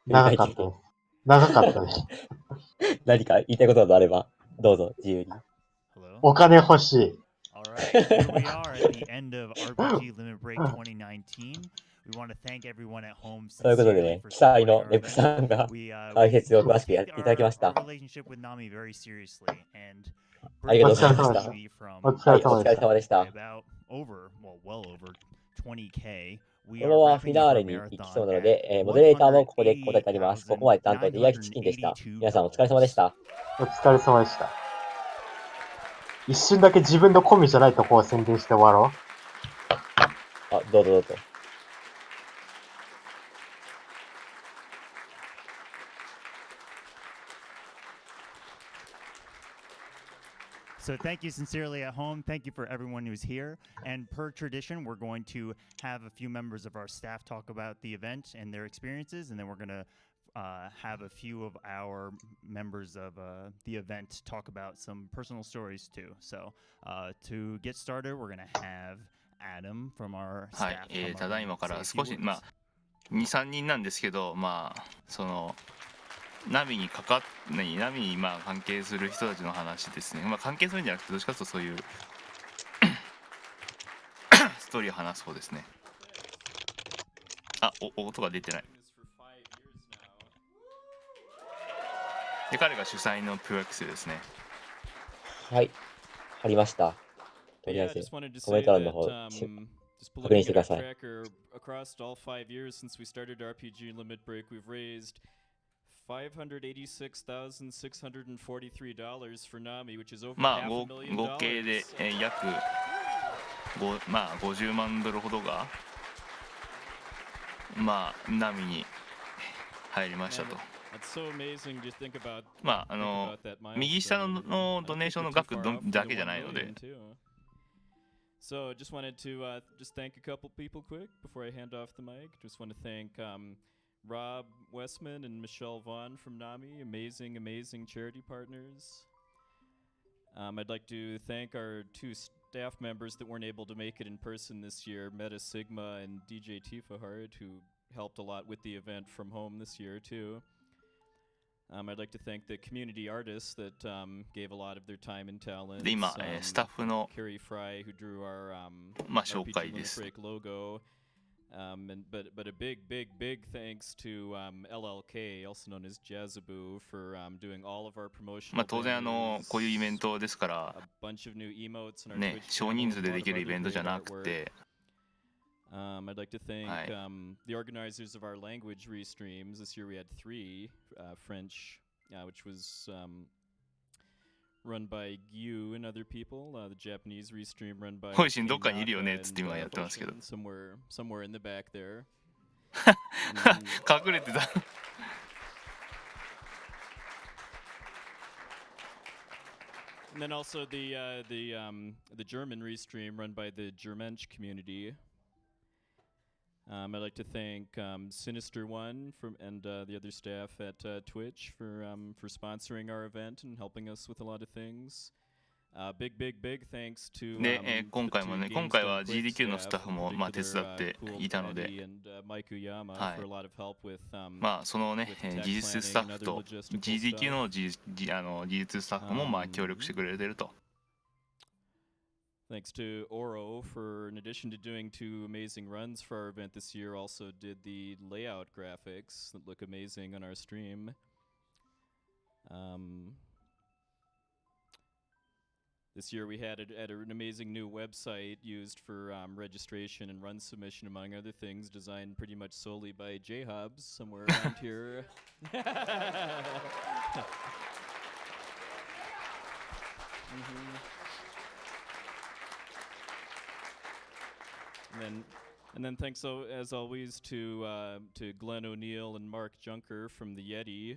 振り返ってみて。長かったです。何か言いたいことなどあれば、どうぞ、自由に。お金欲しい。Alright, here we are at the end of RPG Limit Break 2019. We want to thank everyone at home ということで sincerely ね、 for 記載 supporting の our レプ event. さんが We 解説を詳しくやっ take ていただきまし our た。 relationship with Nami very seriously and ありがとうございま お し 疲れ た。 様 Nami from お疲 はい、おれ様でした。疲れ様でし by た。 about well over 20k. こ We の are ままフィ wrapping ナ up ー our レに行きそう marathon なの at で、モデレーターもここで交代いただきます。ここまで担当、宮市チキンでした。皆さんお疲れ様でした。お疲れ様でした。一瞬だけ自分のコミじゃないとこを宣伝して終わろう。あ、どうぞどうぞ。So thank you sincerely at home. Thank you for everyone who's here. And per tradition, we're going to have a few members of our staff talk about the event and their experiences, and then we're going to have a few of our members of the event talk about some personal stories too. So to get started, we're going to have Adam from our は staff. い、 come た up だ and いまから say a 少 few し words. まあ23人なんですけど、まあそのナミにナミにまあ関係する人たちの話ですね。まあ関係するんじゃなくてどっちかというとそういうストーリーを話す方ですね。あ、音が出てない。で、彼が主催のプロ学生ですね。はい、貼りました。とりあえず、コメント欄の方、確認してください。Across all 5 years since we started RPG Limit Break, we've raised $586,643 for Nami, which is over まあ half a 合 million 計で dollars. 約まあ50万ドルほどがまあナミに入りましたと。That's so amazing to think about. まあ右下のドネーションの額だけじゃないので。So just wanted to just thank a couple people quick before I hand off the mic. Just want to thank Rob Westman and Michelle Vaughn from NAMI, amazing charity partners. I'd like to thank our two staff members that weren't able to make it in person this year, Meta Sigma and DJ Tifa Hard, who helped a lot with the event from home this year too. I'd like to thank the community artists that gave a lot of their time and talent. で今、スタッフの Carrie Fry, who drew our まあ紹介です。 RPG Limit Break logo. But a big thanks to LLK, also known as Jazaboo, for doing all of our promotional. まあ当然こういうイベントですから、 a bunch of new emotes in our ね、 Twitch 少人数でできるイベントじゃなくて。 I'd like to thank the organizers of our language restreams. This year we had 3 French, which was run by Gyu and other people. The Japanese restream run by ホイシンどっかにいるよねっつって今やってますけど。 somewhere in the back there. 隠れてた。 And then also the German restream run by the Germensch community. I'd like to thank Sinister One and the other staff at Twitch for sponsoring our event and helping us with a lot of things. Big thanks to で、今回もね、今回は GDQ のスタッフもまあ手伝っていたので、はい、まあそのね、技術スタッフと GDQ の技術スタッフもまあ協力してくれてると。 Thanks to Oro for, in addition to doing 2 amazing runs for our event this year, also did the layout graphics that look amazing on our stream. This year we had an amazing new website used for registration and run submission, among other things, designed pretty much solely by J-Hubs, somewhere around here. And then thanks as always to Glenn O'Neill and Mark Junker from the Yeti.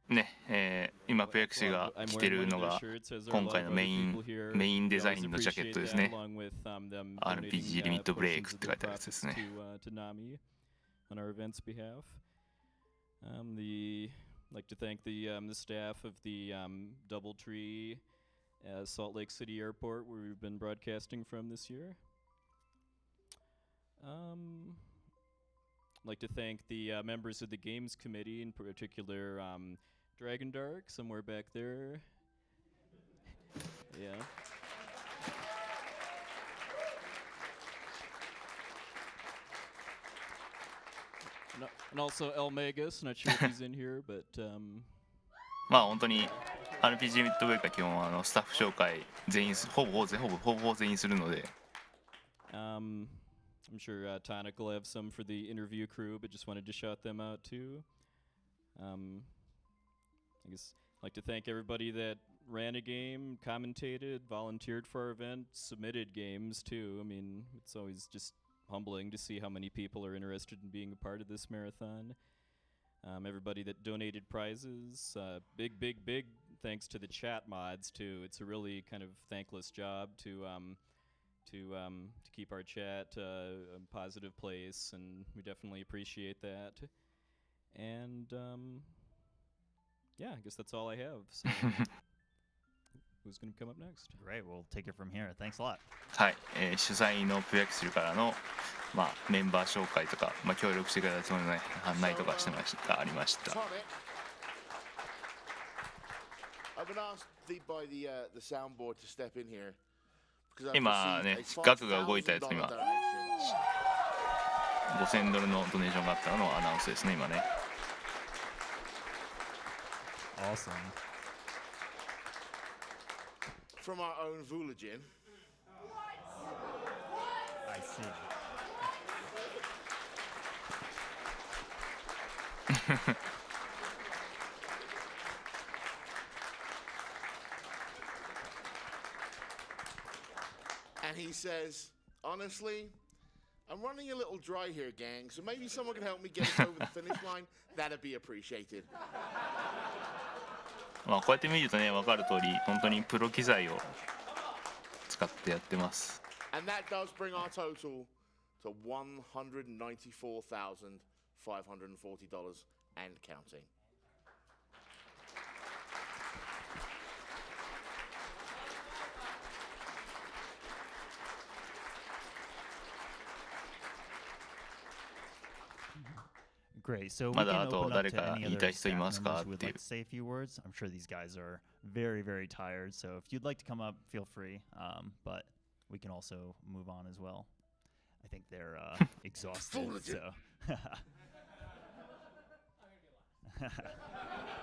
ね、今ペアクシが着てるのが今回のメインデザインのジャケットですね。RPG リミットブレイクって書いてあるやつですね。 On our event's behalf. Like to thank the staff of the DoubleTree Salt Lake City Airport, where we've been broadcasting from this year. I'd like to thank the members of the Games Committee, in particular Dragon Dark, somewhere back there. Yeah. And also El Magus, not sure if he's in here, but まあ本当に RPG ミッドウェークは基本スタッフ紹介全員ほぼ全員するので。I'm sure Tonic will have some for the interview crew, but just wanted to shout them out too. I guess I'd like to thank everybody that ran a game, commentated, volunteered for our event, submitted games too. I mean, it's always just humbling to see how many people are interested in being a part of this marathon. Everybody that donated prizes, big thanks to the chat mods too. It's a really kind of thankless job to keep our chat a positive place, and we definitely appreciate that. And yeah, I guess that's all I have. So who's going to come up next? Great, we'll take it from here. Thanks a lot. はい、主催のプロ野球からの、メンバー紹介とか、協力してくれたつもりの案内とかしてましたありました。今ね、額が動いたやつ今$5000のドネーションがあったのアナウンスですね今ね。Awesome. From our own Voolagin. I see. And he says, honestly, I'm running a little dry here, gang, so maybe someone can help me get us over the finish line. That'd be appreciated. こうやって見るとね、分かる通り、本当にプロ機材を使ってやってます。And that does bring our total to $194,540 and counting. Great. So we まだ can あと open up 誰 to か any 言い other たい人い staff ますか members っ who would ていう like to say a few words. I'm sure these guys are very, very tired. So if you'd like to come up, feel free. But we can also move on as well. I think they're exhausted. So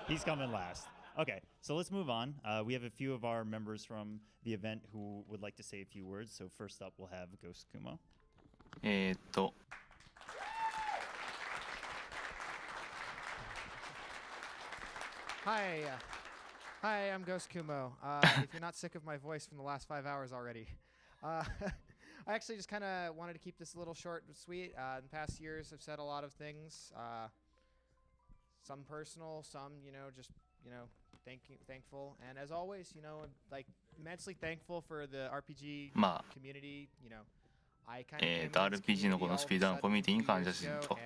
he's coming last. Okay, so let's move on. We have a few of our members from the event who would like to say a few words. So first up, we'll have Ghost Kumo. Hi, I'm Ghost Kumo. If you're not sick of my voice from the last 5 hours already. I actually just kind of wanted to keep this a little short and sweet. In the past years, I've said a lot of things. Some personal, some, just, thankful. And as always, immensely thankful for the RPG community, RPG のこのスピードランコミュニティに感謝すると、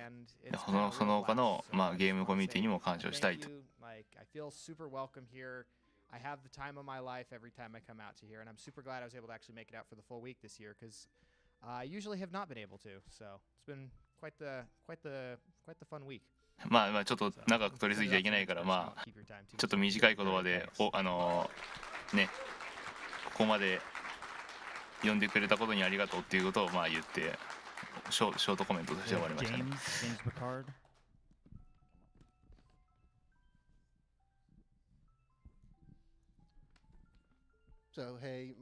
その他の、ゲームコミュニティにも感謝をしたいと。I feel super welcome here. I have the time of my life every time I come out to here, and I'm super glad I was able to actually make it out for the full week this year because I usually have not been able to. So it's been quite the fun week. ちょっと長く取りすぎちゃいけないから、ちょっと短い言葉でここまで呼んでくれたことにありがとうっていうことを言ってショートコメントとして終わりましたね。So hey,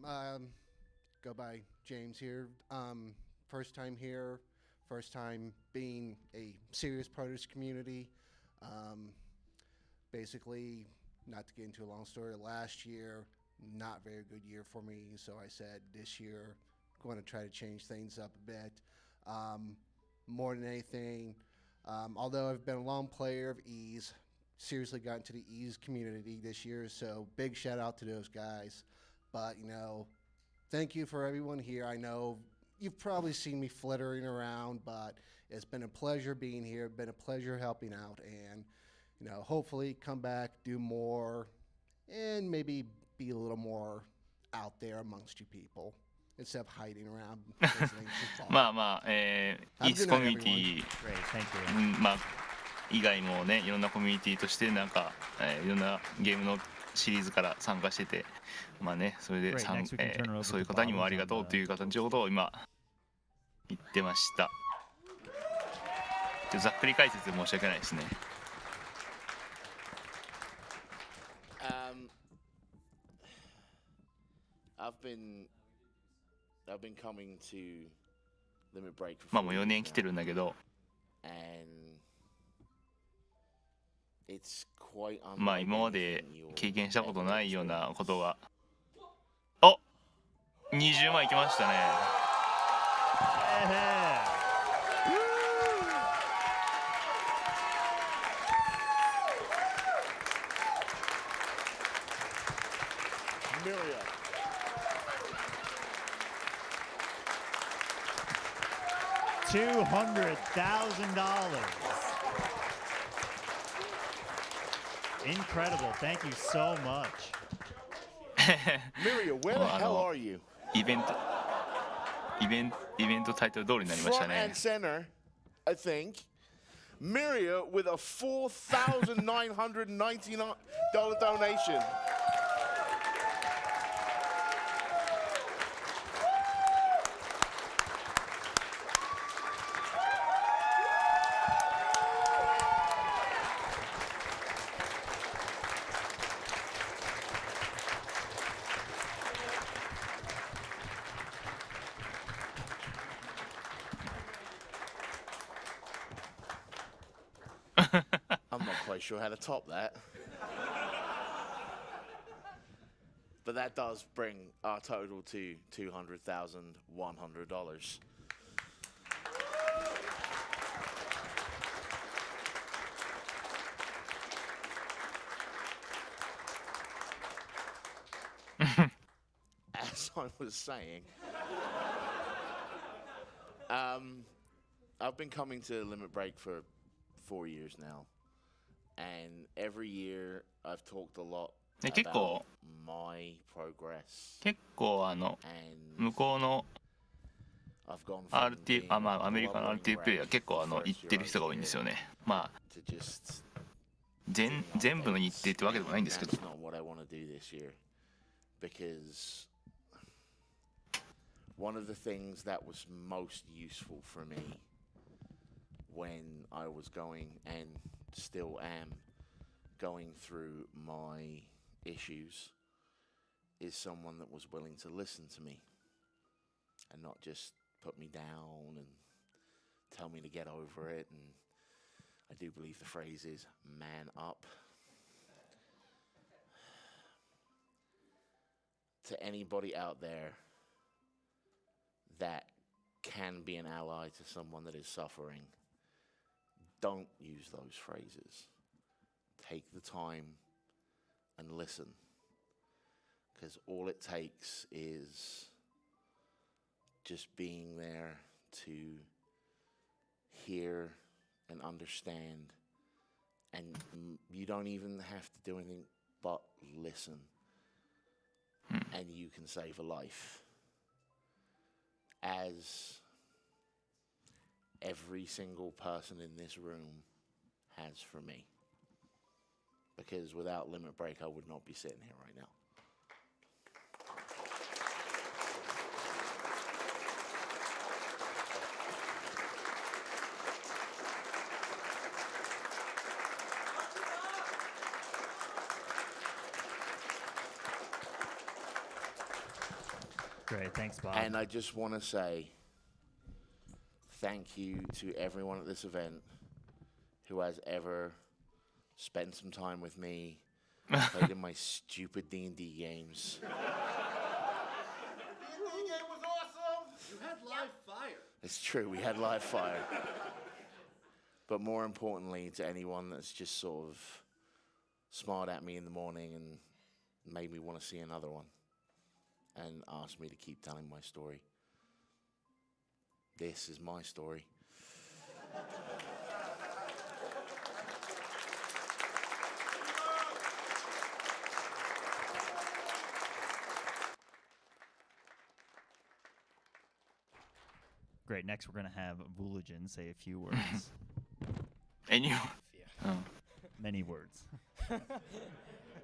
go by James here. First time here, first time being a serious part of this community. Basically, not to get into a long story, last year, not very good year for me. So I said this year, I'm going to try to change things up a bit. More than anything, although I've been a long player of Ease, seriously got into the Ease community this year. So big shout out to those guys. But, thank you for everyone here. I know you've probably seen me flittering around, but it's been a pleasure being here, been a pleasure helping out, and, hopefully come back, do more, and maybe be a little more out there amongst you people. instead of hiding around listening to fall. まあまあ、イースコミュニティ、 Great, thank you. まあ以外もね、いろんなコミュニティとしてなんか、いろんなゲームのシリーズから参加してて、まあね、それで、そういう方にもありがとうという形のことを今言ってました。ざっくり解説で申し訳ないですね。まあもう4年来てるんだけど、まあ今まで経験したことないようなことが、お、20万いきましたね。$200,000. Incredible. Thank you so much. Miria, where the hell are you? イベントタイトル通りになりました Front ね and。center, I think. Miria with a $4,999 donation. I'm not quite sure how to top that. But that does bring our total to $200,100. As I was saying, I've been coming to Limit Break for 4 years now, and every year I've talked a lot about my progress. 結構向こうの RT、まあアメリカの RT プレイヤー結構言ってる人が多いんですよね。まあ全部の日程ってわけでもないんですけど。Because one of the things that was most useful for me when I was going and still am going through my issues is someone that was willing to listen to me and not just put me down and tell me to get over it. And I do believe the phrase is man up. To anybody out there that can be an ally to someone that is suffering, don't use those phrases. Take the time and listen, because all it takes is just being there to hear and understand, and you don't even have to do anything but listen. And you can save a life, as every single person in this room has for me. Because without Limit Break, I would not be sitting here right now. Great, thanks, Bob. And I just want to say thank you to everyone at this event who has ever spent some time with me, played in my stupid D&D games. The D&D game was awesome! You had live fire. It's true, we had live fire. But more importantly, to anyone that's just sort of smiled at me in the morning and made me want to see another one, and asked me to keep telling my story. This is my story. Great. Next, we're going to have Vulajin say a few words. Many words.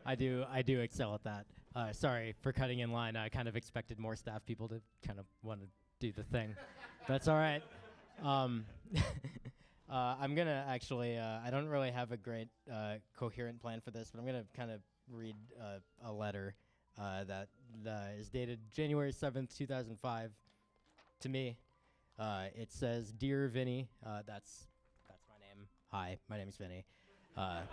I do excel at that. Sorry for cutting in line. I kind of expected more staff people to kind of want to do the thing. That's all right. I'm going to actually, I don't really have a great coherent plan for this, but I'm going to kind of read a letter that is dated January 7th, 2005 to me. It says, "Dear Vinny," that's my name. Hi, my name is Vinny. Hi.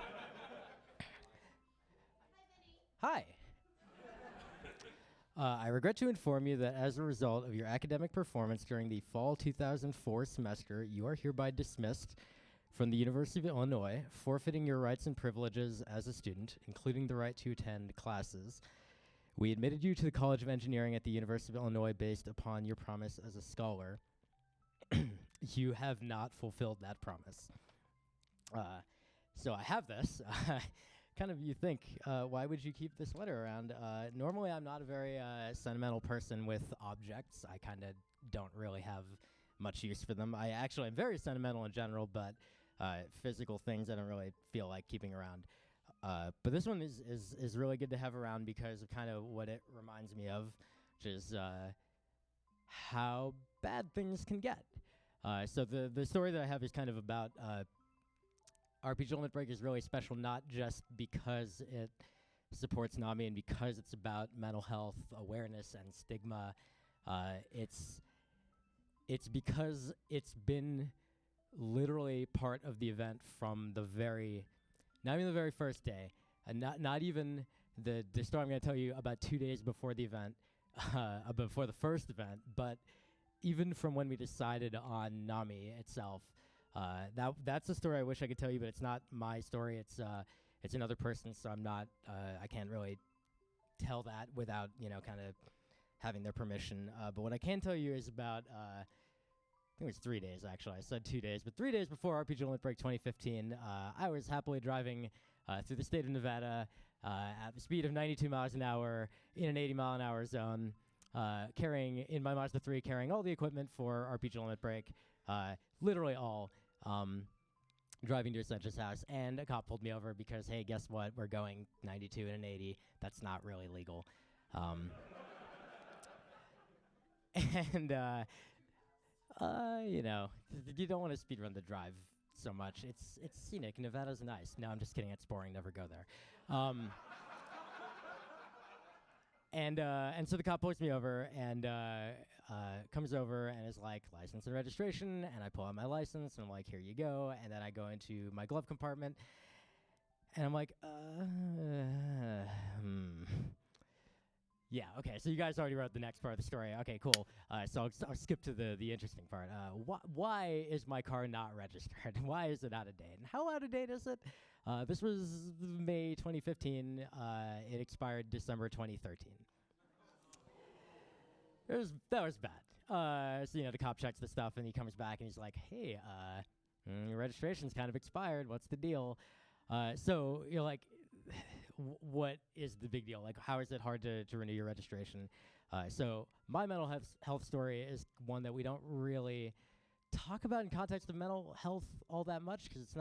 I regret to inform you that as a result of your academic performance during the fall 2004 semester, you are hereby dismissed from the University of Illinois, forfeiting your rights and privileges as a student, including the right to attend classes. We admitted you to the College of Engineering at the University of Illinois based upon your promise as a scholar. You have not fulfilled that promise. So I have this. Kind of, you think, why would you keep this letter around? Normally, I'm not a very sentimental person with objects. I kind of don't really have much use for them. I actually am very sentimental in general, but physical things I don't really feel like keeping around. But this one is really good to have around because of kind of what it reminds me of, which is how bad things can get. So the story that I have is kind of about RPG Limit Break is really special, not just because it supports NAMI and because it's about mental health awareness and stigma. It's because it's been literally part of the event from not even the very first day, and not even the story I'm going to tell you about 2 days before the event, before the first event, but even from when we decided on NAMI itself. That's a story I wish I could tell you, but it's not my story. It's another person's, so I can't really tell that without, kind of having their permission. But what I can tell you is about, I think it was 3 days, actually. I said 2 days, but 3 days before RPG Limit Break 2015, I was happily driving through the state of Nevada at the speed of 92 miles an hour in an 80-mile-an-hour zone, carrying, in my Mazda 3, carrying all the equipment for RPG Limit Break, literally all. Driving to Essentia's house, and a cop pulled me over because, hey, guess what? We're going 92 in an 80. That's not really legal. And, you don't want to speed run the drive so much. It's scenic. Nevada's nice. No, I'm just kidding. It's boring. Never go there. And so the cop pulls me over and comes over and is like, license and registration, and I pull out my license, and I'm like, here you go, and then I go into my glove compartment, and I'm like, Yeah, okay, so you guys already wrote the next part of the story. Okay, cool. So I'll skip to the interesting part. Why is my car not registered? Why is it out of date? And how out of date is it? This was May 2015. It expired December 2013. That was bad. So, the cop checks the stuff, and he comes back, and he's like, hey, your registration's kind of expired. What's the deal? So you're like, what is the big deal? Like, how is it hard to renew your registration? So my mental health story is one that we don't really talk about in context of mental health all that much, because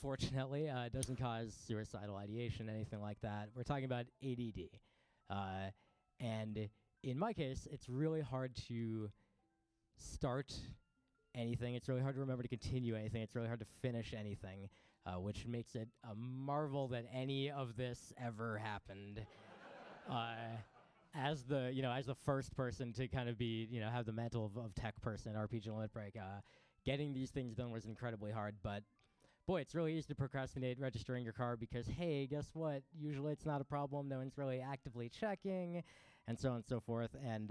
fortunately, it doesn't cause suicidal ideation, anything like that. We're talking about ADD. And in my case, it's really hard to start anything. It's really hard to remember to continue anything. It's really hard to finish anything, which makes it a marvel that any of this ever happened. As the first person to kind of be, have the mantle of tech person, RPG Limit Break, getting these things done was incredibly hard, but boy, it's really easy to procrastinate registering your car because, hey, guess what? Usually it's not a problem. No one's really actively checking, and so on and so forth. And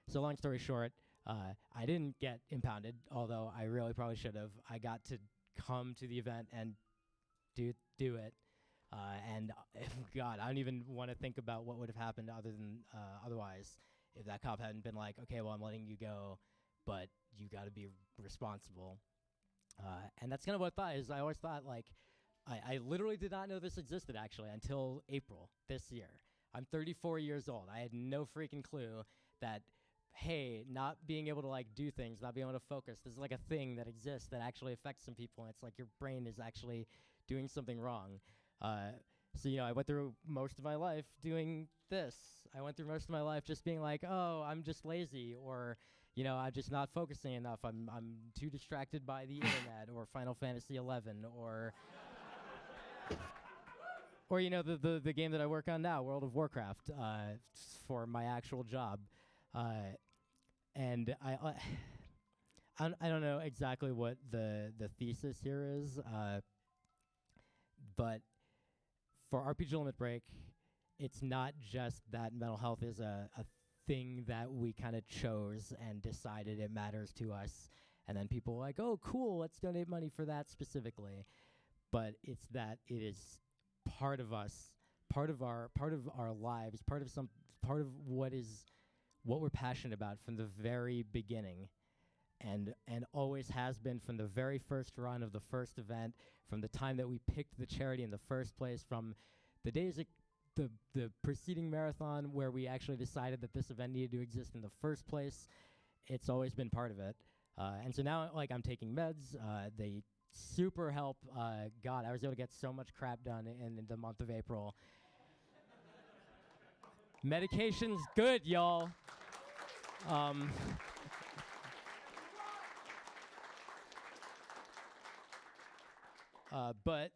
so long story short, I didn't get impounded, although I really probably should have. I got to come to the event and do it. And God, I don't even want to think about what would have happened otherwise if that cop hadn't been like, okay, well, I'm letting you go, but you got to be responsible. And that's kind of what I thought is. I always thought, like, I literally did not know this existed, actually, until April this year. I'm 34 years old. I had no freaking clue that hey, not being able to like do things, not being able to focus. This is like a thing that exists that actually affects some people, and it's like your brain is actually doing something wrong. So, I went through most of my life doing this. I went through most of my life just being like, oh, I'm just lazy, or, I'm just not focusing enough. I'm too distracted by the internet, or Final Fantasy 11, or the game that I work on now, World of Warcraft, for my actual job. And I don't know exactly what the thesis here is, but for RPG Limit Break, it's not just that mental health is a thing that we kind of chose and decided it matters to us, and then people were like, oh, cool, let's donate money for that specifically. But it's that it is part of us, part of our lives, part of what we're passionate about from the very beginning, and always has been from the very first run of the first event, from the time that we picked the charity in the first place, from the days of the preceding marathon where we actually decided that this event needed to exist in the first place. It's always been part of it. And so now, like, I'm taking meds. They super help. God, I was able to get so much crap done in the month of April. Medication's good, y'all. But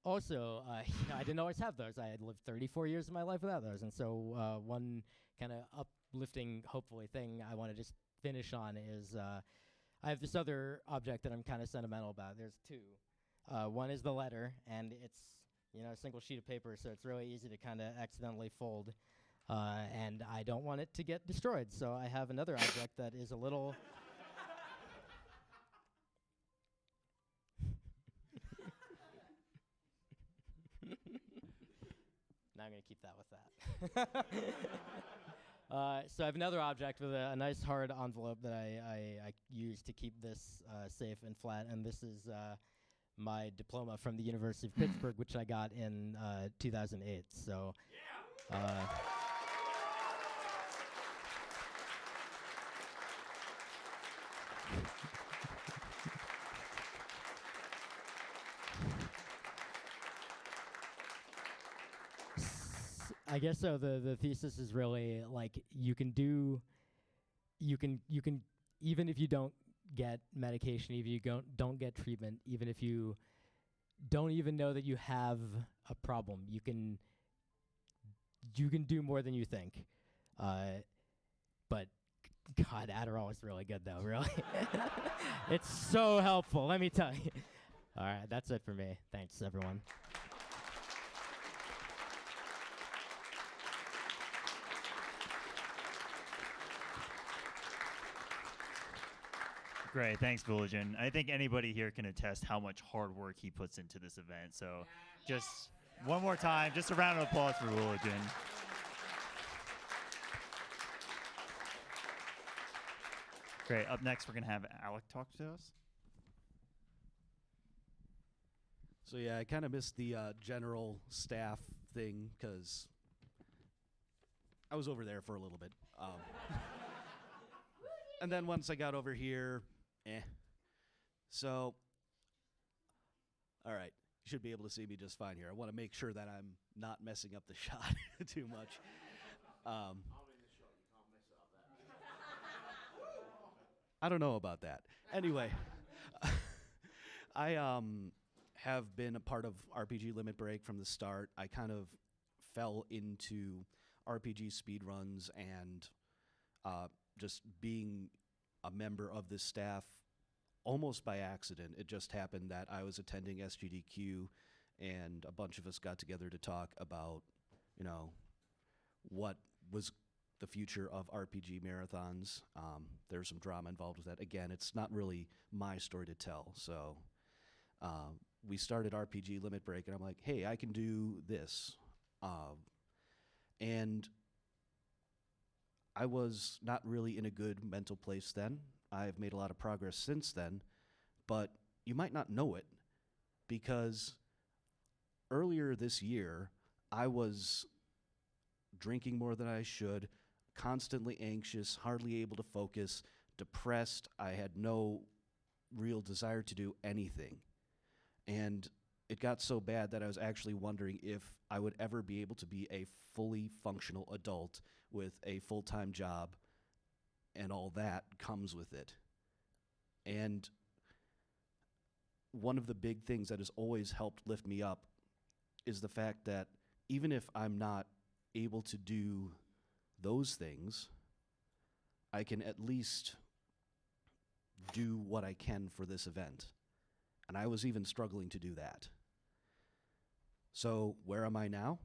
also, I didn't always have those. I had lived 34 years of my life without those. And so one kind of uplifting, hopefully, thing I want to just finish on is I have this other object that I'm kind of sentimental about. There's two. One is the letter, and it's a single sheet of paper, so it's really easy to kind of accidentally fold. And I don't want it to get destroyed, so I have another object that is a little... Now I'm going to keep that with that. So I have another object with a nice hard envelope that I use to keep this safe and flat, and this is my diploma from the University of Pittsburgh, which I got in 2008. So, I guess so. The thesis is really like you can even if you don't get medication, even if you don't get treatment, even if you don't even know that you have a problem, you can do more than you think. But God, Adderall is really good though, really. It's so helpful, let me tell you. All right, that's it for me. Thanks, everyone. Great, thanks, Bulligan. I think anybody here can attest how much hard work he puts into this event. So just one more time, just a round of applause for Bulligan. Great, up next we're going to have Alec talk to us. So yeah, I kind of missed the general staff thing because I was over there for a little bit. And then once I got over here, So, all right, you should be able to see me just fine here. I want to make sure that I'm not messing up the shot too much. I don't know about that. Anyway, I have been a part of RPG Limit Break from the start. I kind of fell into RPG speedruns and just being a member of this staff almost by accident. It just happened that I was attending SGDQ and a bunch of us got together to talk about, what was the future of RPG marathons. There's some drama involved with that. Again, it's not really my story to tell. So we started RPG Limit Break, and I'm like, hey, I can do this. And I was not really in a good mental place then. I've made a lot of progress since then, but you might not know it because earlier this year, I was drinking more than I should, constantly anxious, hardly able to focus, depressed. I had no real desire to do anything. And it got so bad that I was actually wondering if I would ever be able to be a fully functional adult with a full-time job and all that comes with it. And one of the big things that has always helped lift me up is the fact that even if I'm not able to do those things, I can at least do what I can for this event. And I was even struggling to do that. So where am I now?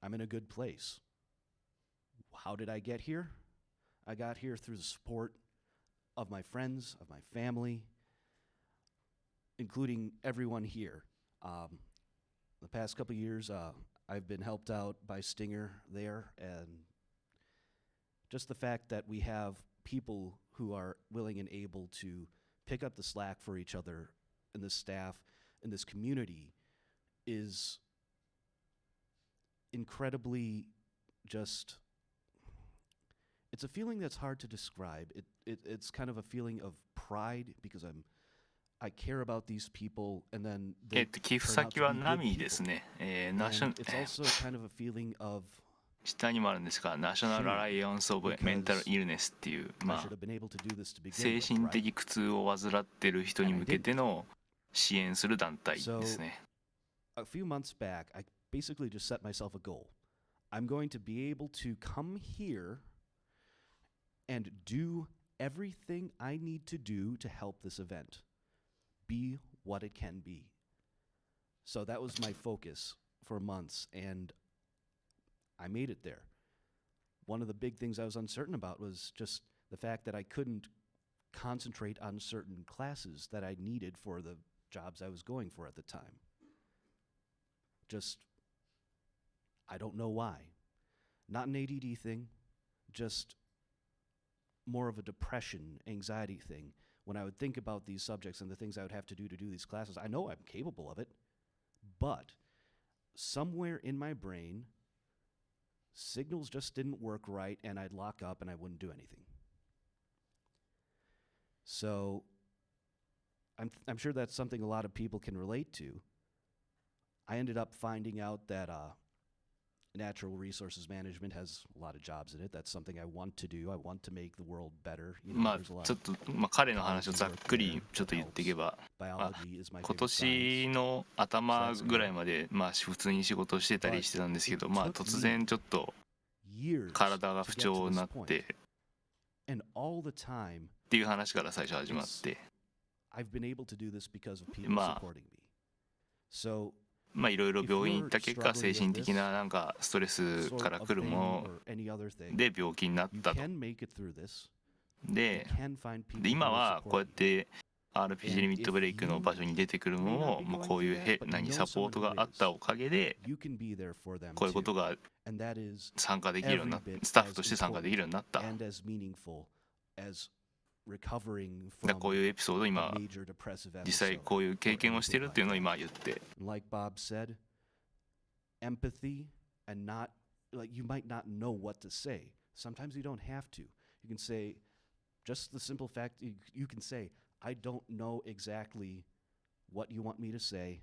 I'm in a good place. How did I get here? I got here through the support of my friends, of my family, including everyone here. The past couple years, I've been helped out by Stinger there, and just the fact that we have people who are willing and able to pick up the slack for each other and the staff and this community is incredibly just, it's a feeling that's hard to describe. It's kind of a feeling of pride because I care about these people, and then they 寄付 turn out 先 to は be good ナミ people. ですね。And it's also kind of a feeling of 下にもあるんですが、ナショナルアライアンス・オブ・メンタル・イルネスっていう、I should have been able to do this to begin 精 with, 神 right? 的苦痛を患っている人に向けての支援する団体ですね。A few months back, I basically just set myself a goal. I'm going to be able to come here and do everything I need to do to help this event be what it can be. So that was my focus for months, and I made it there. One of the big things I was uncertain about was just the fact that I couldn't concentrate on certain classes that I needed for the jobs I was going for at the time. Just, I don't know why. Not an ADD thing, just more of a depression, anxiety thing. When I would think about these subjects and the things I would have to do these classes, I know I'm capable of it, but somewhere in my brain, signals just didn't work right, and I'd lock up and I wouldn't do anything. So I'm sure that's something a lot of people can relate to. I ended up finding out that natural resources management has a lot of jobs in it. That's something I want to do. I want to make the world better. You know, まあ there's a lot ちょっと、彼の話をざっくりちょっと言っていけば、 biology is my 今 favorite 年 science. の頭ぐらいまで、普通に仕事をしてたりしてたんですけど、突然ちょっと Years 体が to 不 get 調 to に this なっ point. て And all the time, っていう話から最初始まって、 I've been able to do this because of people まあ supporting me. So いろいろ病院行った結果、精神的ななんかストレスから sort of 来る thing も or any other thing, ので病気になっ you たと。 can make it through this. で You can find people で who 今 will はこうやっ support you. て RPG リミットブレイクの場所に出てくるのも、もうこういうサポートがあったおかげで You can be there for them こういうこと too. が And that is 参加できるようになっ every bit スタッフとして参加できるようになった。 and as meaningful as recovering だからこういう from エピソードを a 今 major depressive 実際 episode. こういう経験をしてるっていうのを今言って、 Like Bob said, empathy and not, like, you might not know what to say. Sometimes you don't have to. You can say, just the simple fact, you can say, I don't know exactly what you want me to say,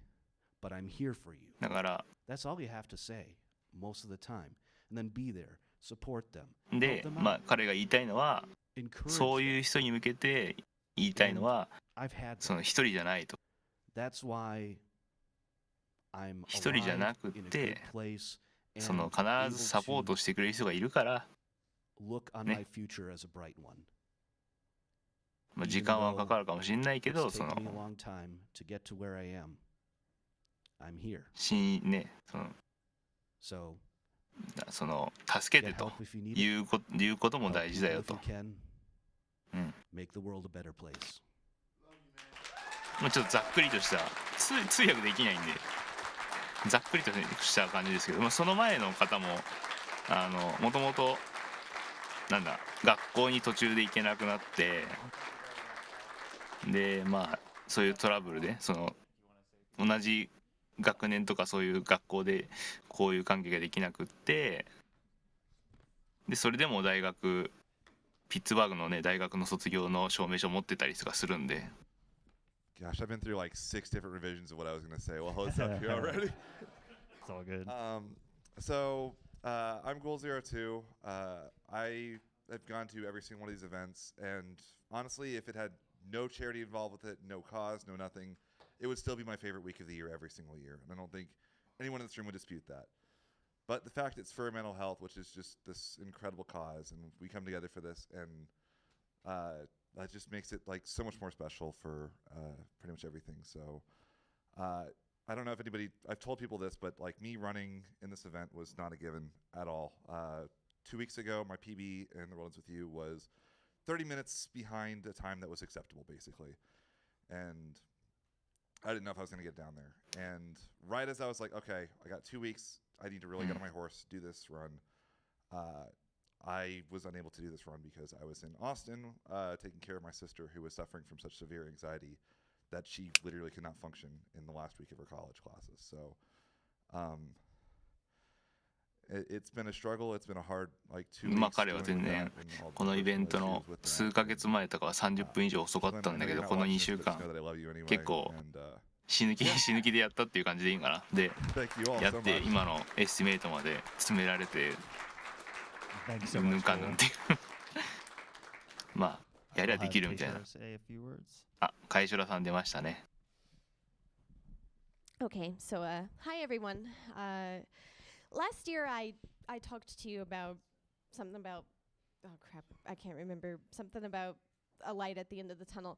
but I'm here for you. だから That's all you have to say most of the time. And then be there, support them. で help them out, 彼が言いたいのは encourage そういう them. 人に向けて言いたいのは I've had その一人じゃないと。 That's why I'm 一人じゃ alive なくっ in a て good place その and 必ずサポー able ト to してくれる人がいるから、 look on ね。 my future as a bright one. 時 Even 間は though かかるかもしれないけど、 it's その taken me a long time to get to where I am. I'm here. ね、So その助けて get と help if you need it. いうことも Help 大事だ people よ if と you。can. うん。 Make the world a better place. ちょっとざっくりとした通訳できないんでざっくりとした感じですけど、その前の方ももともとなんだ学校に途中で行けなくなって、でそういうトラブルでその同じ学年とかそういう学校でこういう関係ができなくって、でそれでも大学ピッツバーグのね大学の卒業の証明書を持ってたりとかするんで。Gosh, I've been through like 6 different revisions of what I was going to say. Well, it's up here already. It's all good. So I'm Goal02. I have gone to every single one of these events, and honestly, if it had no charity involved with it, no cause, no nothing, it would still be my favorite week of the year every single year. And I don't think anyone in this room would dispute that. But the fact it's for mental health, which is just this incredible cause, and we come together for this, and that just makes it like so much more special for pretty much everything. So I don't know if anybody, I've told people this, but like me running in this event was not a given at all. 2 weeks ago, my PB in the World Ends With You was 30 minutes behind a time that was acceptable, basically. And I didn't know if I was going to get down there. And right as I was like, okay, I got 2 weeks, I need to really get on my horse, do this run. I was unable to do this run because I was in Austin taking care of my sister who was suffering from such severe anxiety that she literally could not function in the last week of her college classes. So it's been a struggle. It's been a hard like 2 weeks. まあ彼は全然このイベントの数ヶ月前とかは30分以上遅かったんだけど、この2週間結構死ぬ気でやったっていう感じでいいかな。でやって今のエスティメイトまで詰められてぬかぬんっていうまあやりゃできるみたいな。あ、カイシュラさん出ましたね。Okay, so hi everyone. Last year I talked to you about something about oh crap, I can't remember, something about a light at the end of the tunnel.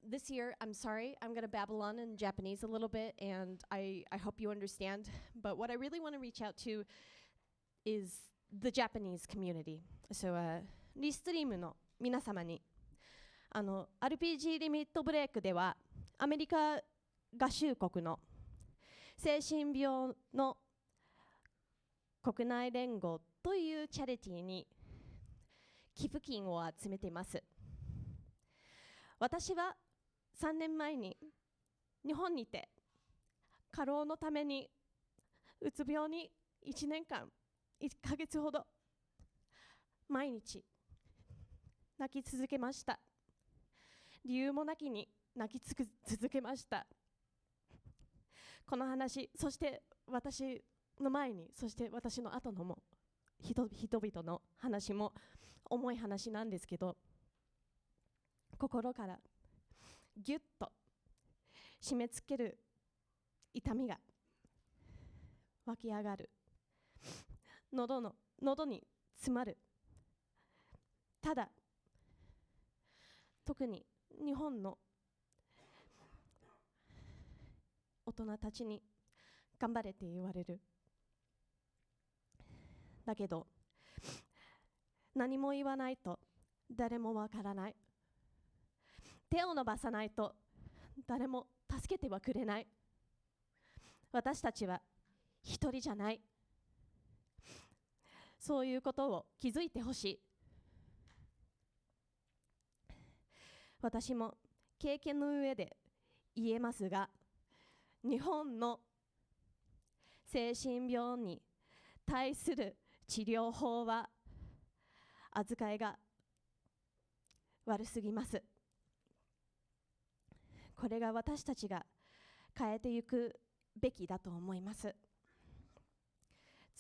This year, I'm sorry, I'm going to babble on in Japanese a little bit, and I hope you understand. But what I really want to reach out to is the Japanese community. So, リストリームの皆様にRPG リミットブレイクではアメリカ合衆国の精神病の国内連合というチャリティーに寄付金を集めています。私は3年前に日本にて過労のためにうつ病に1年間1ヶ月ほど毎日泣き続けました。理由もなきに泣き続けました。この話、そして私の前に、そして私の後のも人々の話も重い話なんですけど、心からギュッと締め付ける痛みが湧き上がる、喉に詰まる。ただ特に日本の大人たちに頑張れって言われる。だけど何も言わないと誰もわからない。手を伸ばさないと誰も助けてはくれない。私たちは一人じゃない。そういうことを気づいてほしい。私も経験の上で言えますが、日本の精神病に対する治療法は扱いが悪すぎます。これが私たちが変えていくべきだと思います。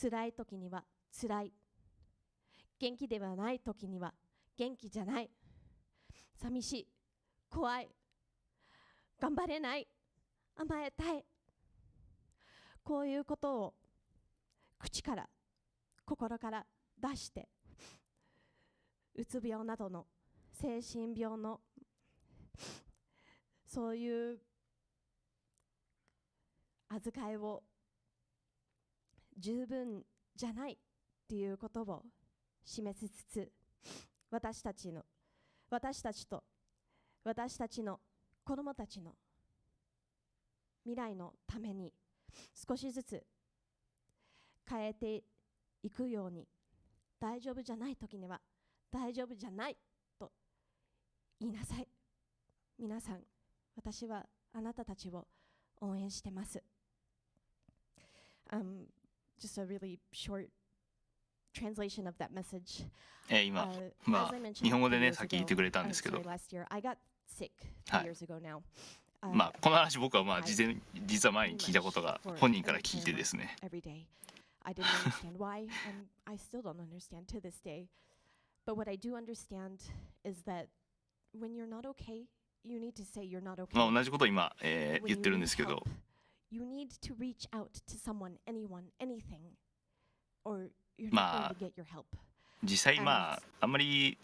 辛い時には辛い、元気ではない時には元気じゃない、寂しい、怖い、頑張れない、甘えたい、こういうことを口から心から出して、うつ病などの精神病のそういう扱いを十分じゃないっていうことを示しつつ、私たちと私たちの子どもたちの未来のために少しずつ変えていくように、大丈夫じゃない時には大丈夫じゃないと言いなさい。皆さん、私はあなたたちを応援してます。Just a really short translation of that message. 今、まあ、日本語でね、先言ってくれたんですけど、last year, I got sick は 2 い。years ago now. まあ、この話僕はまあ実は前に聞いたことが本人から聞いてですね。Every day. I didn't understand why, and I still don't understand to this day. But what I do understand is that when you're not okay, you need to say you're not okay. まあ同じことを今、言ってるんですけど、 You need to reach out to someone, anyone, anything, or you're not ま going あ to get your help. 実際まああんまり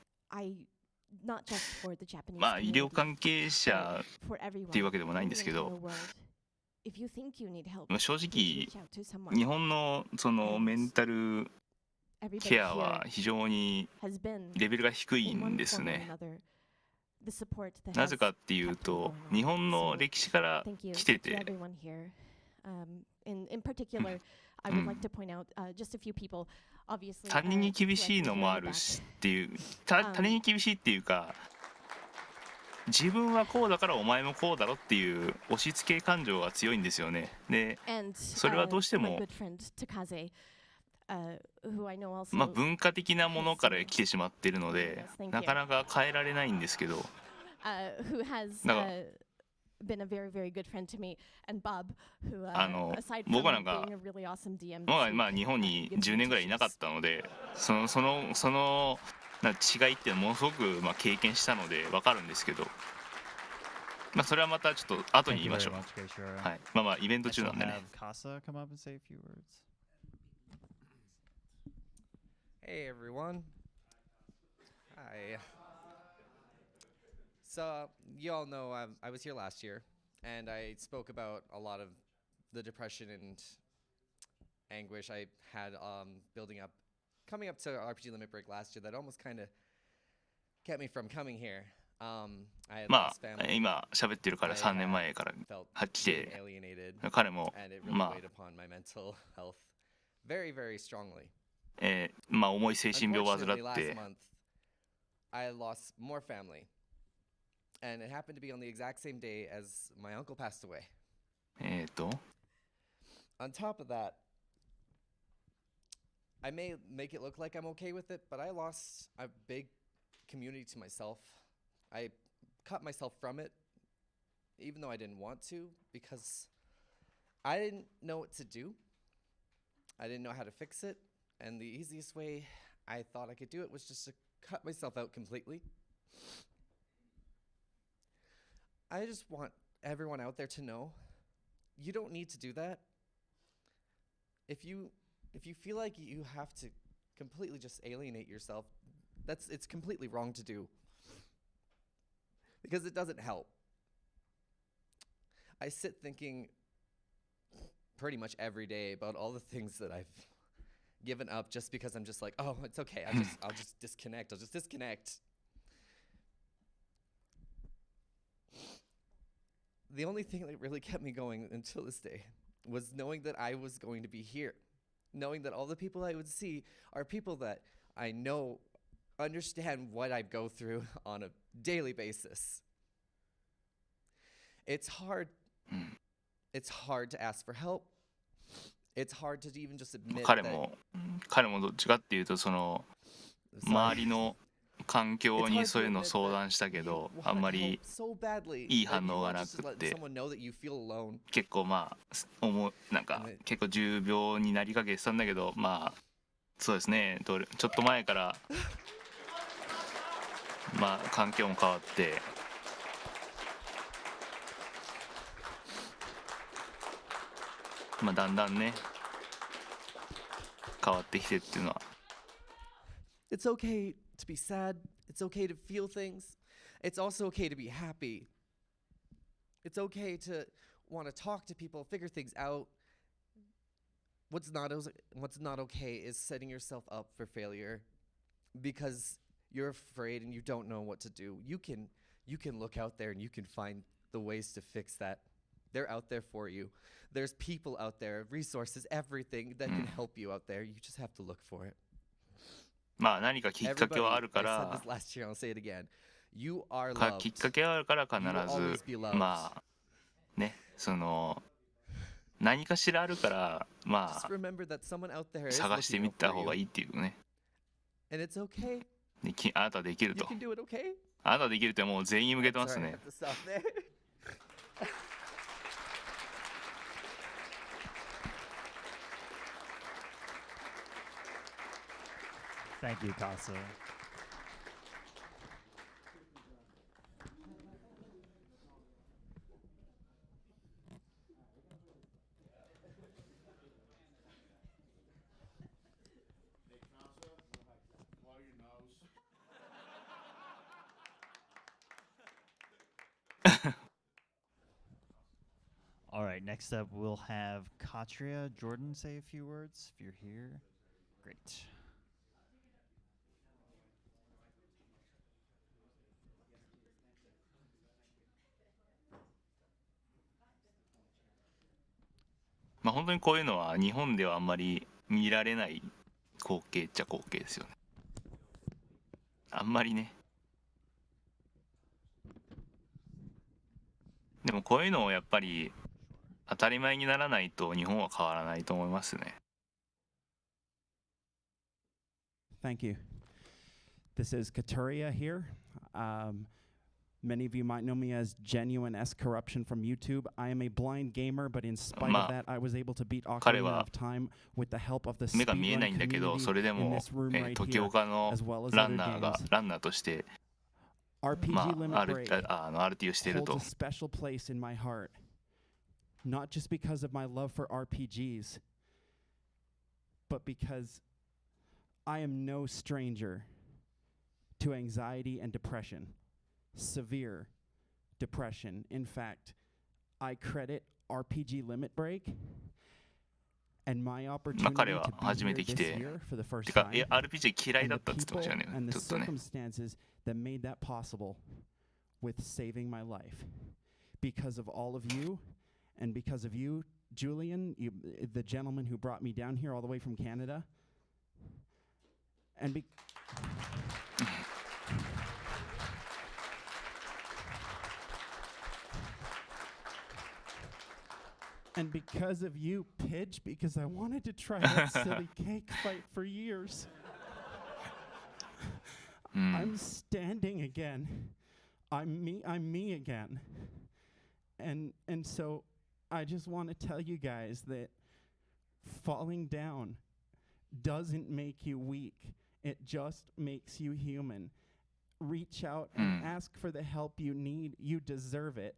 Not just for the Japanese まあ医療 community, 関係者 but for っていう everyone, わけでもないんですけ anyone ど、 in the world. If you think you need help, まあ正 please 直 reach out to someone. 日本のそのメンタル Everybody ケア here は非常に has been レベルが低い in ん one です form or ね。 another the support that なぜ has かっていう kept me と going on. 日本の So 歴史から thank you 来て to て、 everyone here. In particular, I would like to point out just a few people. Obviously, 他人に people 厳 like しい me の here も in あ the る back. しっていう、他人に厳しいっていうか、自分はこうだからお前もこうだろっていう押し付け感情が強いんですよね。で、 And それはどうして my も good friend Takaze, who I know also まあ文化的なものから来てしまっているので、なかなか変えられないんですけど、 who has だから been a very, very good friend to me, and Bob, who, 僕 aside from はなんか being a really awesome DM, 僕はまあ日本に10年ぐらいいなかったので、その違いっていうのはものすごくまあ経験したので分かるんですけど、まあそれはまたちょっと後に言いましょう。はい。まあまあイベント中なんでね。 Casa come up and say a few words. Hey everyone. Hi. So you all know I was here last year, and I spoke about a lot of the depression and anguish I had coming up to RPG Limit Break last year that almost kind of kept me from coming here. I had ま lost あ family. 今喋ってるから I 3年 had 前から felt 来 being て、 alienated, 彼も and it really ま weighed upon my mental health very, very strongly. あまあ重い精神病を患 Unfortunately, っ last て、 month, I lost more family. And it happened to be on the exact same day as my uncle passed away. On top of that, I may make it look like I'm okay with it, but I lost a big community to myself. I cut myself from it, even though I didn't want to, because I didn't know what to do. I didn't know how to fix it. And the easiest way I thought I could do it was just to cut myself out completely. I just want everyone out there to know you don't need to do that. If you feel like you have to completely just alienate yourself, it's completely wrong to do. Because it doesn't help. I sit thinking pretty much every day about all the things that I've given up just because I'm just like, oh, it's okay. I'll just disconnect. I'll just disconnect. The only thing that really kept me going until this day was knowing that I was going to be here. Knowing that all the people I would see are people that I know understand what I go through on a daily basis. It's hard. It's hard to ask for help. It's hard to even just admit 彼 that もどっちかっていうとその周りの環境にそういうのを相談したけど、あんまりいい反応がなくって、結構まあなんか結構重病になりかけてたんだけど、まあそうですね、ちょっと前からまあ環境も変わって、まあだんだんね変わってきてっていうのは。 It's okay to be sad. It's okay to feel things. It's also okay to be happy. It's okay to want to talk to people, figure things out. What's not okay is setting yourself up for failure because you're afraid and you don't know what to do. You can look out there and you can find the ways to fix that. They're out there for you. There's people out there, resources, everything that can help you out there. You just have to look for it. まあ何かきっかけはあるから、きっかけはあるから必ずまあね、その何かしらあるからまあ探してみた方がいいっていうね。And it's okay. あなたできる You と。 can do it, okay? あなたできるってもう全員に向けてますね。 Sorry, I have to stop there. Thank you, Casa. All right, next up we'll have Katria. Jordan, say a few words if you're here. Great. .本当にこういうのは日本ではあんまり見られない光景っちゃ光景ですよね。あんまりね。でもこういうのをやっぱり当たり前にならないと日本は変わらないと思いますね。Thank you. This is Katuria here. Many of you might know me as Genuine S Corruption from YouTube. I am a blind gamer, but in spite of that, I was able to beat Ocarina of Time with the help of the speedrun community in this room right here, as well as other games. ランナーとして、 RPG Limit Break RT をしている holds と a。special place in my heart, not just because of my love for RPGs, but because I am no stranger to anxiety and depression. Severe depression. In fact, I credit RPG Limit Break and my opportunity to be here this year for the first time, RPG 嫌いだったって言ってま people したよね。 and ち the ょっとね。 circumstances that made that possible with saving my life. Because of all of you, and because of you, Julian, the gentleman who brought me down here all the way from Canada, and and because of you, Pidge, because I wanted to try that silly cake fight for years. I'm standing again. I'm me again. And so I just want to tell you guys that falling down doesn't make you weak. It just makes you human. Reach out and ask for the help you need. You deserve it.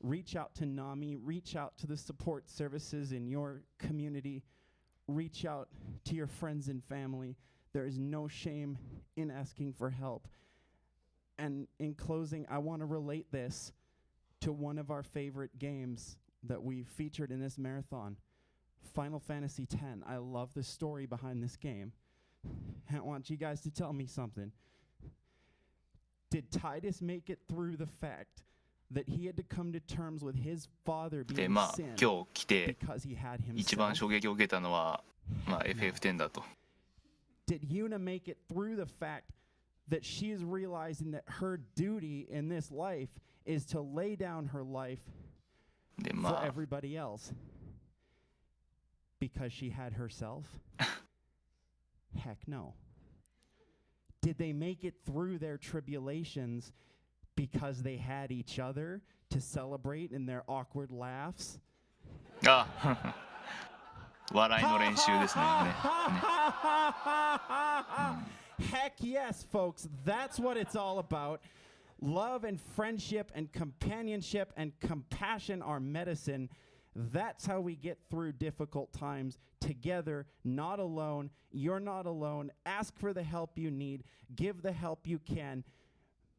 Reach out to NAMI. Reach out to the support services in your community. Reach out to your friends and family. There is no shame in asking for help. And in closing, I want to relate this to one of our favorite games that we featured in this marathon, Final Fantasy X. I love the story behind this game. I want you guys to tell me something. Did Titus make it through the fact that he had to come to terms with his father で being まあ sin 今日来て because he had 一番 himself? 衝撃を受けたのはまあ FF10 だと。 Did Yuna make it through the fact that she is realizing that her duty in this life is to lay down her life で for まあ everybody else because she had herself? Heck no. Did they make it through their tribulations because they had each other to celebrate in their awkward laughs? あ笑いの練習ですね。Heck yes, folks. That's what it's all about. Love and friendship and companionship and compassion are medicine. That's how we get through difficult times together, not alone. You're not alone. Ask for the help you need. Give the help you can.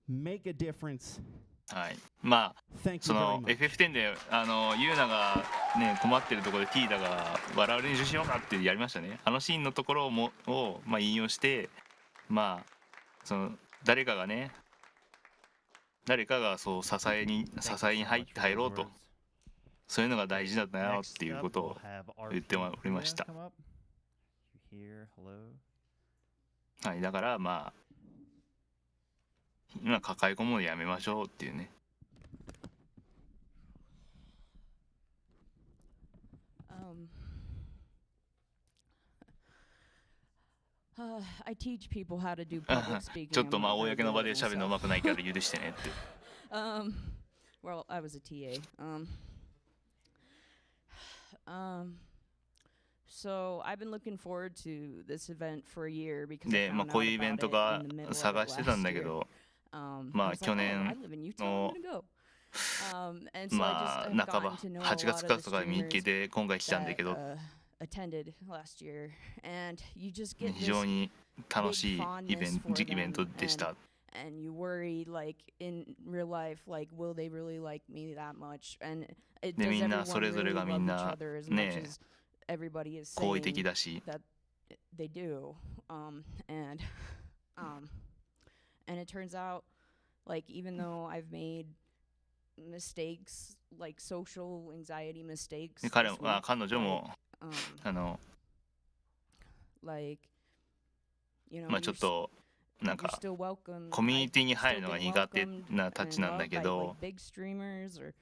Make a difference. はい、まあ Thank そ you の very much. FF10 でユーナがね困ってるところでティーダが笑う練習しようかってやりましたね。あのシーンのところをまあ引用してまあその誰かがそう支えに入ろうとそういうのが大事だったよっていうことを言っておりました。はい、だからまあ今抱え込むのやめましょうっていうね。I teach people how to do あ public speaking. ちょっと I'm まあ not very 公の good 場 at で it 喋るの myself. 上手くないから許してねって Well, I was a TA. So I've been looking forward to this event for a year because I で、まあ found こう out いうイベン about ト it が in the middle of 探 it してたん last だけ year. ど I まあ was 去 like, oh, 年 I live in Utah. I'm の gonna go. And so I just まあ have 半ば gotten to know a 8 lot 月 of か the とか見っけ streamers で今回来たんだ that けど attended last year, and you just get 非 this 常に楽 big しいイ fondness ベン for トイベン them, トでした and you worry like in real life, like will they really like me that much? And it で does みんな everyone それぞれ really がみ love ん each な other as much ね as everybody is 好意的 saying だし that they do? And and it turns out like even though I've made mistakes, like social anxiety mistakes で彼 this まあ week, 彼女も like you know まあちょ you're っとなん you're か still welcome. コミュニティに I've 入る still のが been 苦手 welcomed なたち and なんだ loved け by ど like big streamers or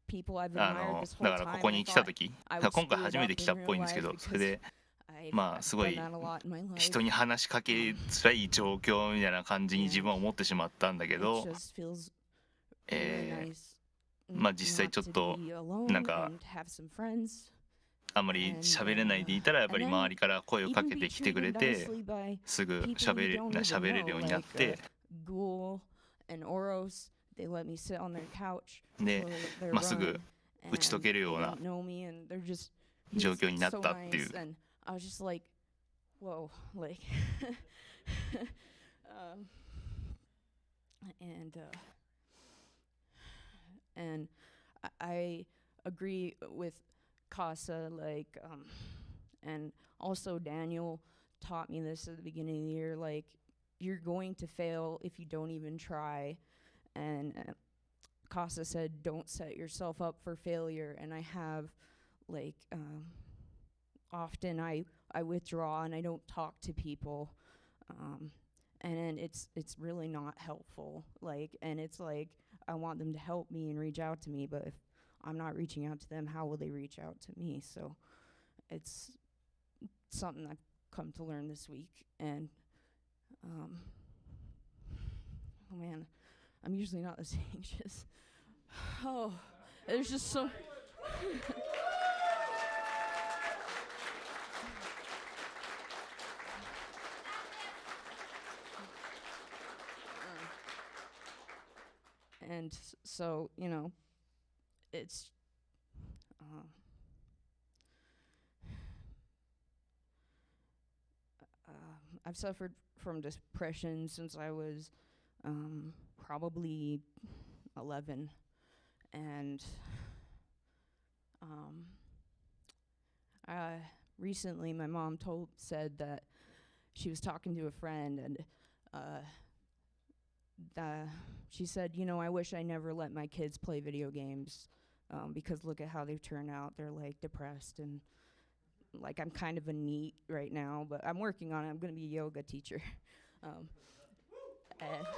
people I've あ admired の this whole だからこ time. こ I に来た thought 時 I 今 would 回 screw 初 it め up て来た in っぽい real んですけ life どそれ because で I've まあすご done い that a lot in my life. 人に話しかけづらい状況みたいな感じに自分は思ってしまったんだけ It ど just feels really nice まあ実際 not ちょっ to と be alone なんか and have some friends. あんまり喋れないでいたらやっぱり And then 周りから声をか even け be てきてく treated れて nicely by すぐ people you don't even 喋れるよ know, うになっ like て Ghoul and Oros. They let me sit on their couch で for their まあすぐ run, 打ち解 and けるよ they うな don't know me, and they're just 状 he's 況になっ so たっていう nice, and I was just like, whoa, like, and I agree with Casa, like, and also Daniel taught me this at the beginning of the year, like, you're going to fail if you don't even try, and Casa said, don't set yourself up for failure, and I have, like, often I withdraw and I don't talk to people, and it's really not helpful, like, and it's like, I want them to help me and reach out to me, but if I'm not reaching out to them, how will they reach out to me? So it's something I've come to learn this week, and oh man, I'm usually not this anxious. Oh, there's just so and so, you know, it's I've suffered from depression since I was probably 11, and recently my mom said that she was talking to a friend, and she said, you know, I wish I never let my kids play video games, because look at how they've turned out. They're like depressed, and like I'm kind of a NEET right now, but I'm working on it. I'm going to be a yoga teacher. Thanks.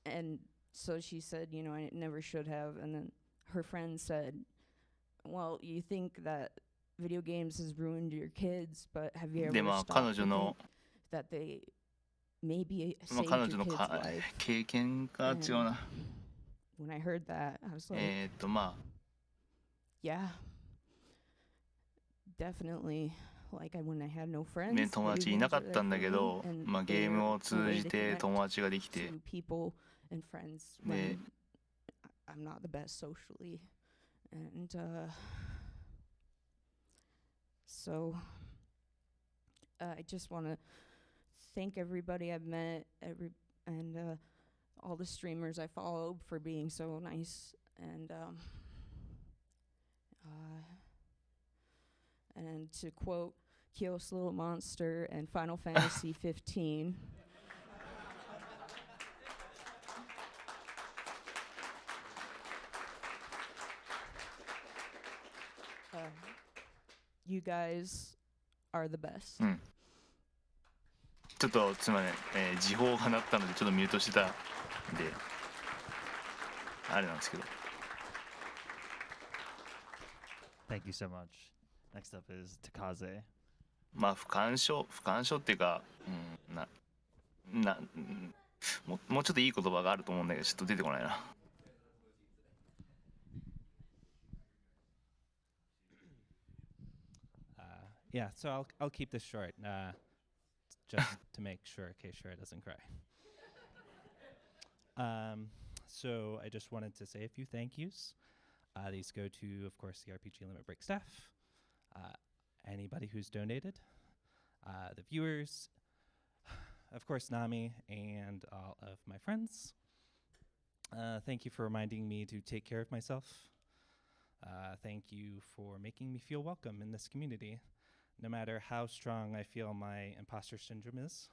And so she said, you know, I never should have. And then her friend said, well, you think that video games has ruined your kids, but have you で ever まあ stopped 彼 to 女の think that they maybe まあ saved 彼 your 女の kid's か life? 経験が違うな When I heard that, I was like, まあ yeah, definitely. Like when I had no friends, ね友達いなかったんだけど video games were there for me, まあ and ゲーム they を were a 通 way じ to て connect 友達ができて to people and friends で when I'm not the best socially, and so I just want to thank everybody I've met, and all the streamers I followed for being so nice, and to quote Kios Little Monster and Final Fantasy 15. You guys are the best. ちょっとすみません、時報が鳴ったのでちょっとミュートしてたんであれなんですけど Thank you so much. Next up is Takaze. まあ不干渉っていうか、もうちょっといい言葉があると思うんだけどちょっと出てこないな。Yeah, so I'll keep this short, just to make sure K-Shura doesn't cry. So I just wanted to say a few thank yous. These go to, of course, the RPG Limit Break staff, anybody who's donated, the viewers, of course, Nami, and all of my friends. Thank you for reminding me to take care of myself. Thank you for making me feel welcome in this community, no matter how strong I feel my imposter syndrome is.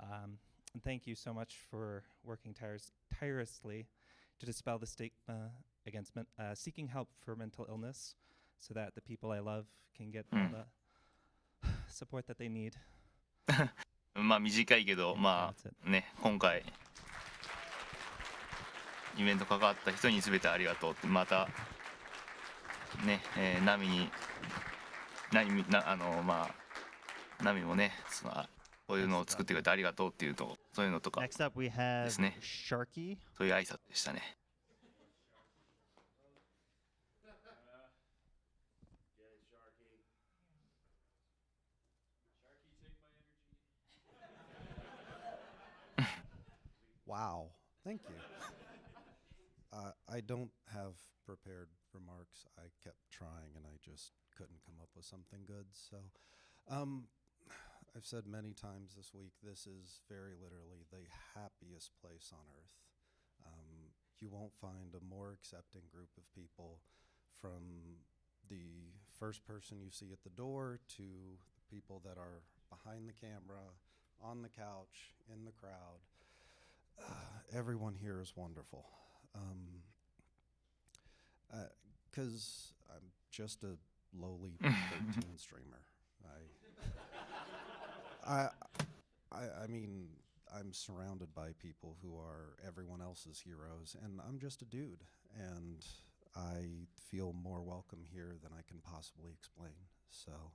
And thank you so much for working tirelessly to dispel the stigma against seeking help for mental illness so that the people I love can get all the support that they need. まあ短いけど、まあね、今回イベント関わった人に全てありがとうって、またね、ナミもね、こういうのを作ってくれてありがとうっていうと、そういうのとかですね。そういう挨拶でしたね。Wow, thank you. I don't have prepared remarks. I kept trying and I just couldn't come up with something good. So, I've said many times this week, this is very literally the happiest place on earth. You won't find a more accepting group of people, from the first person you see at the door to the people that are behind the camera, on the couch, in the crowd. Everyone here is wonderful. 'Cause I'm just a lowly 13 streamer. I mean, I'm surrounded by people who are everyone else's heroes, and I'm just a dude, and I feel more welcome here than I can possibly explain. So,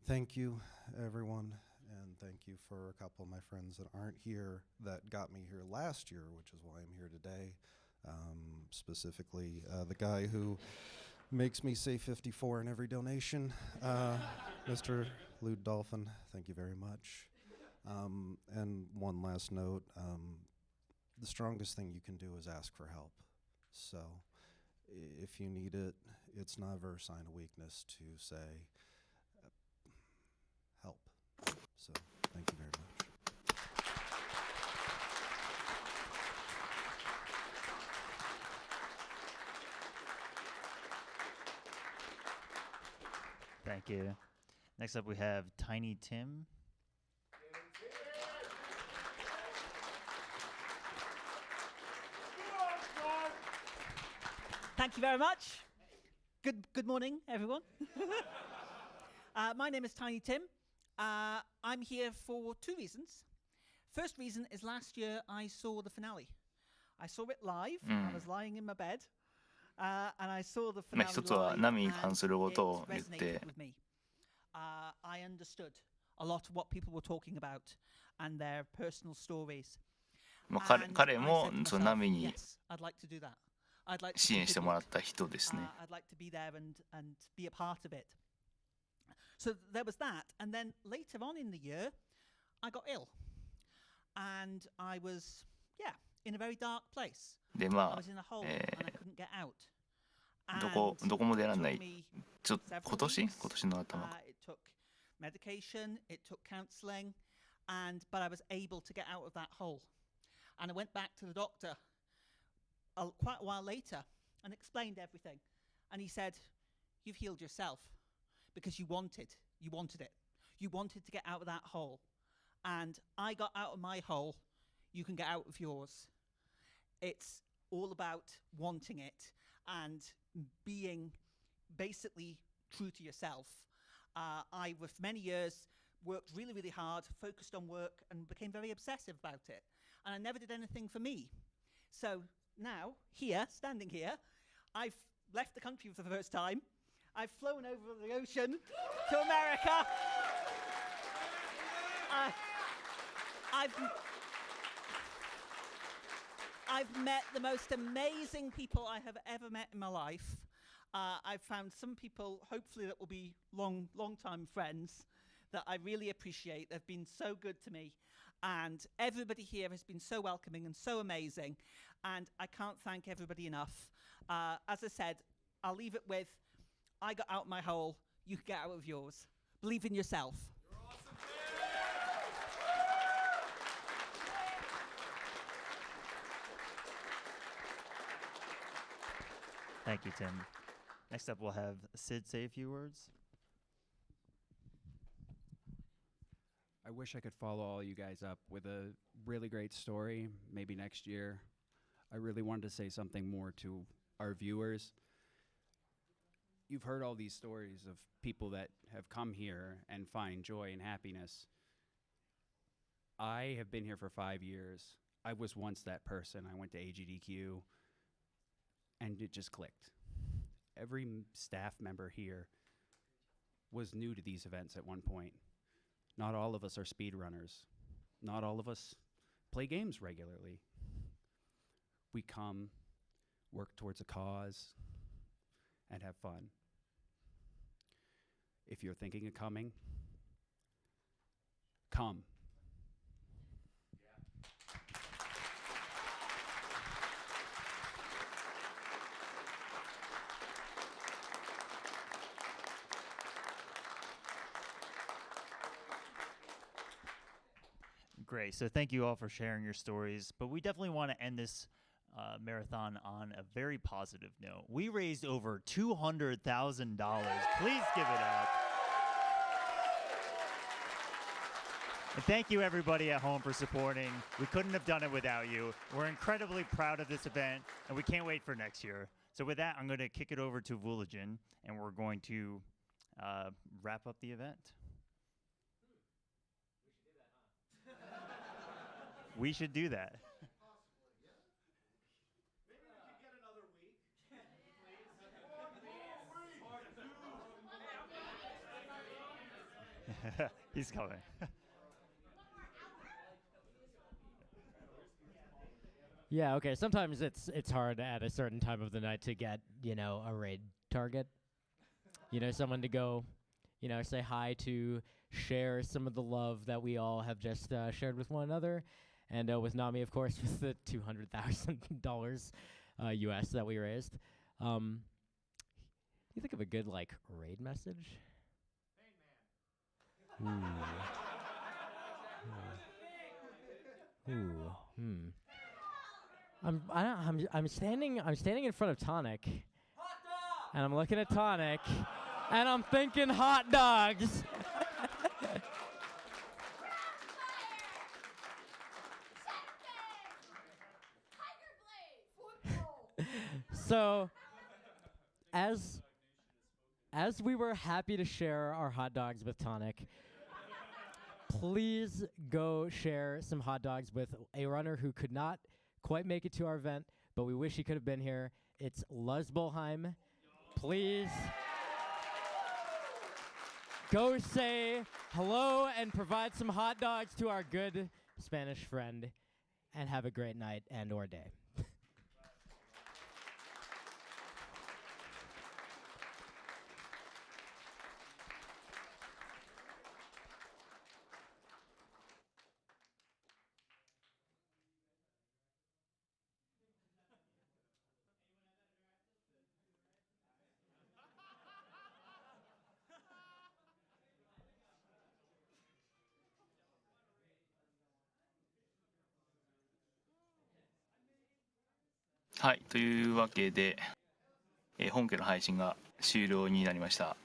thank you, everyone, and thank you for a couple of my friends that aren't here that got me here last year, which is why I'm here today. Specifically, the guy who makes me say 54 in every donation, Mr. Lude Dolphin, thank you very much. And one last note, the strongest thing you can do is ask for help. So if you need it, it's never a sign of weakness to say help. So thank you very much. Thank you. Next up, we have Tiny Tim. Thank you very much. Good morning, everyone. My name is Tiny Tim. I'm here for two reasons. First reason is last year I saw the finale. I saw it live. I was lying in my bed. And I saw the finale 一つはナミに関することを言って、I understood a lot of what people were talking about and their personal stories. 彼もそのナミに Yes, I'd like to do that. I'd like to 支援してもらった人ですね。I'd like to be there and be a part of it. So there was that, and then later on in the year, I got ill, and I was in a very dark place. で I was in a hole and I couldn't get out. どこも出られない。今年の頭。It took medication, it took counselling, but I was able to get out of that hole. And I went back to the doctor quite a while later and explained everything. And he said, "You've healed yourself because you wanted it. You wanted to get out of that hole. And I got out of my hole. You can get out of yours." It's all about wanting it and being basically true to yourself. I, for many years, worked really, really hard, focused on work, and became very obsessive about it. And I never did anything for me. So now, standing here, I've left the country for the first time. I've flown over the ocean to America. I've met the most amazing people I have ever met in my life. I've found some people, hopefully, that will be long-time friends that I really appreciate. They've been so good to me. And everybody here has been so welcoming and so amazing. And I can't thank everybody enough. As I said, I'll leave it with, I got out my hole, you get out of yours. Believe in yourself. Thank you, Tim. Next up, we'll have Sid say a few words. I wish I could follow all you guys up with a really great story, maybe next year. I really wanted to say something more to our viewers. You've heard all these stories of people that have come here and find joy and happiness. I have been here for 5 years. I was once that person. I went to AGDQ, and it just clicked. Every staff member here was new to these events at one point. Not all of us are speedrunners. Not all of us play games regularly. We come, work towards a cause, and have fun. If you're thinking of coming, come. Great. So thank you all for sharing your stories. But we definitely want to end this marathon on a very positive note. We raised over $200,000. Please give it up. And thank you, everybody at home, for supporting. We couldn't have done it without you. We're incredibly proud of this event, and we can't wait for next year. So with that, I'm going to kick it over to Vuligin, and we're going to wrap up the event. We should do that. He's coming. Yeah, okay. Sometimes it's hard at a certain time of the night to get, a raid target. Someone to go, say hi to, share some of the love that we all have just shared with one another. And with Nami, of course, with the $200,000 US that we raised. You think of a good, raid message? I'm standing in front of Tonic, and I'm looking at Tonic, and I'm thinking hot dogs. So, as we were happy to share our hot dogs with Tonic, please go share some hot dogs with a runner who could not quite make it to our event, but we wish he could have been here. It's Luz Bolheim. Please go say hello and provide some hot dogs to our good Spanish friend, and have a great night and or day.はい、というわけで、本家の配信が終了になりました。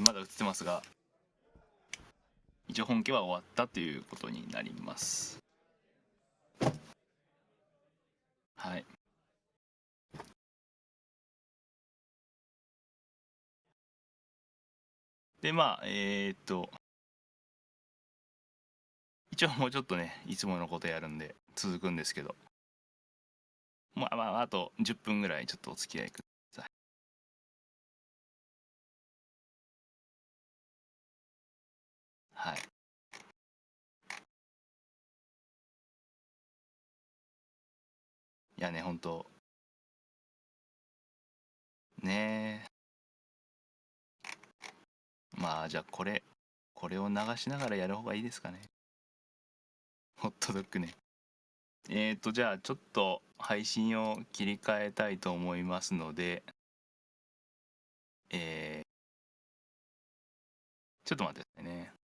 まだ映ってますが、一応本家は終わったということになります。はい。で、一応もうちょっとね、いつものことやるんで続くんですけど、まああと10分ぐらいちょっとお付き合いください。はい。いやね、本当ねえ。まあじゃあこれを流しながらやる方がいいですかね。ホットドッグね。じゃあちょっと配信を切り替えたいと思いますので、ちょっと待ってくださいね。